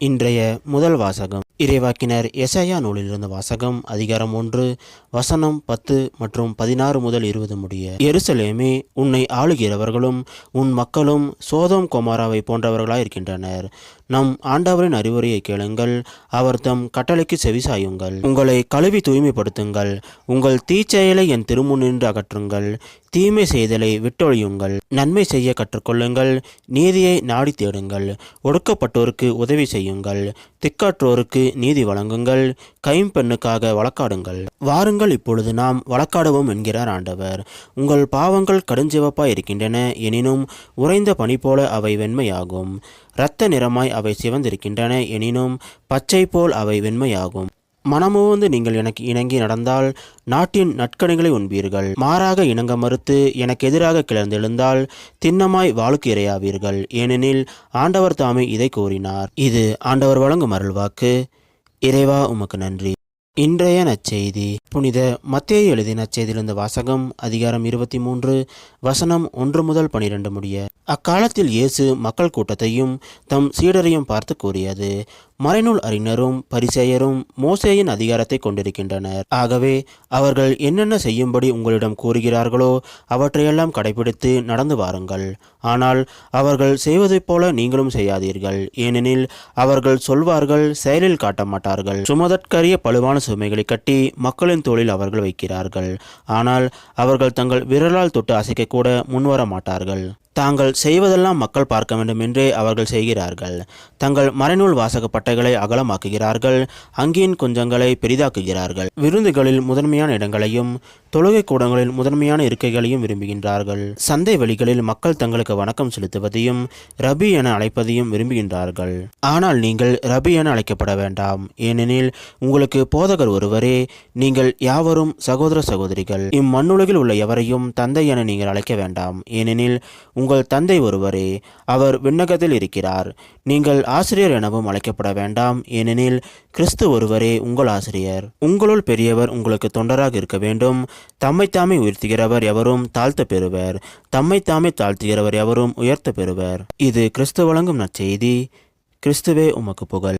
இன்றைய முதல் வாசகம் இறைவாக்கினர் எசாயா நூலிலிருந்து வாசகம். அதிகாரம் 1 வசனம் 10 மற்றும் 16 முதல் 20 முடிய. எருசலேமே, உன்னை ஆளுகிறவர்களும் உன் மக்களும் சோதோம் கொமோராவை போன்றவர்களாயிருக்கின்றனர். நம் ஆண்டவரின் அறிவுரையை கேளுங்கள், அவர் தம் கட்டளைக்கு செவிசாயுங்கள். உங்களை கழுவி தூய்மைப்படுத்துங்கள், உங்கள் தீச்செயலை என் திருமுன்னின்று அகற்றுங்கள். தீமை செய்தலை விட்டொழியுங்கள், நன்மை செய்ய கற்றுக்கொள்ளுங்கள், நீதியை நாடி தேடுங்கள். ஒடுக்கப்பட்டோருக்கு உதவி செய்யுங்கள், திக்கற்றோருக்கு நீதி வழங்குங்கள், கைம்பெண்ணுக்காக வழக்காடுங்கள். வாருங்கள், இப்பொழுது நாம் வழக்காடுவோம் என்கிறார் ஆண்டவர். உங்கள் பாவங்கள் கடுஞ்சிவப்பாய் இருக்கின்றன, எனினும் உறைந்த பனி போல அவை வெண்மையாகும். இரத்த நிறமாய் அவை சிவந்திருக்கின்றன, எனினும் பச்சை போல் அவை வெண்மையாகும். மனமுவந்து நீங்கள் எனக்கு இணங்கி நடந்தால் நாட்டின் நற்கனிகளை உண்பீர்கள். மாறாக இணங்க மறுத்து எனக்கு எதிராக கிளர்ந்தெழுந்தால் திண்ணமாய் வாளுக்கு இரையாவீர்கள். ஏனெனில் ஆண்டவர் தாமே இதை கூறினார். இது ஆண்டவர் வழங்கும் அருள்வாக்கு. இறைவா, உமக்கு நன்றி. இன்றைய நற்செய்தி புனித மத்தேயு எழுதிய நற்செய்தியிலிருந்து வாசகம். அதிகாரம் 23 வசனம் 1 முதல் 12 முடிய. அக்காலத்தில் இயேசு மக்கள் கூட்டத்தையும் தம் சீடரையும் பார்த்து கூறியது: மறைநூல் அறிஞரும் பரிசேயரும் மோசேயின் அதிகாரத்தை கொண்டிருக்கின்றனர். ஆகவே அவர்கள் என்னென்ன செய்யும்படி உங்களிடம் கூறுகிறார்களோ அவற்றையெல்லாம் கடைபிடித்து நடந்து வாருங்கள். ஆனால் அவர்கள் செய்வதைப் போல நீங்களும் செய்யாதீர்கள். ஏனெனில் அவர்கள் சொல்வார்கள், செயலில் காட்ட மாட்டார்கள். சுமதற்கரிய பழுவான சுமைகளை கட்டி மக்களின் தோளில் அவர்கள் வைக்கிறார்கள். ஆனால் அவர்கள் தங்கள் விரலால் தொட்டு அசைக்க கூட முன்வர மாட்டார்கள். தாங்கள் செய்வதெல்லாம் மக்கள் பார்க்க வேண்டும் என்றே அவர்கள் செய்கிறார்கள். தங்கள் மறைநூல் வாசக பட்டைகளை அகலமாக்குகிறார்கள், அங்கியின் குஞ்சங்களை பெரிதாக்குகிறார்கள். விருந்துகளில் முதன்மையான இடங்களையும் தொழுகை கூடங்களில் முதன்மையான இருக்கைகளையும் விரும்புகின்றார்கள். சந்தை வெளிகளில் மக்கள் தங்களுக்கு வணக்கம் செலுத்துவதையும் ரபி என அழைப்பதையும் விரும்புகின்றார்கள். ஆனால் நீங்கள் ரபி என அழைக்கப்பட வேண்டாம், ஏனெனில் உங்களுக்கு போதகர் ஒருவரே. நீங்கள் யாவரும் சகோதர சகோதரிகள். இம்மண்ணுலகில் உள்ள எவரையும் தந்தை என நீங்கள் அழைக்க வேண்டாம், ஏனெனில் உங்கள் தந்தை ஒருவரே, அவர் விண்ணகத்தில் இருக்கிறார். நீங்கள் ஆசிரியர் எனவும் அழைக்கப்பட வேண்டாம், ஏனெனில் கிறிஸ்து ஒருவரே உங்கள் ஆசிரியர். உங்களுள் பெரியவர் உங்களுக்கு தொண்டராக இருக்க வேண்டும். தம்மைத்தாமே உயர்த்துகிறவர் எவரும் தாழ்த்த பெறுவர், தம்மைத்தாமே தாழ்த்துகிறவர் எவரும் உயர்த்த பெறுவர். இது கிறிஸ்து வழங்கும் நற்செய்தி. கிறிஸ்துவே, உமக்கு புகழ்.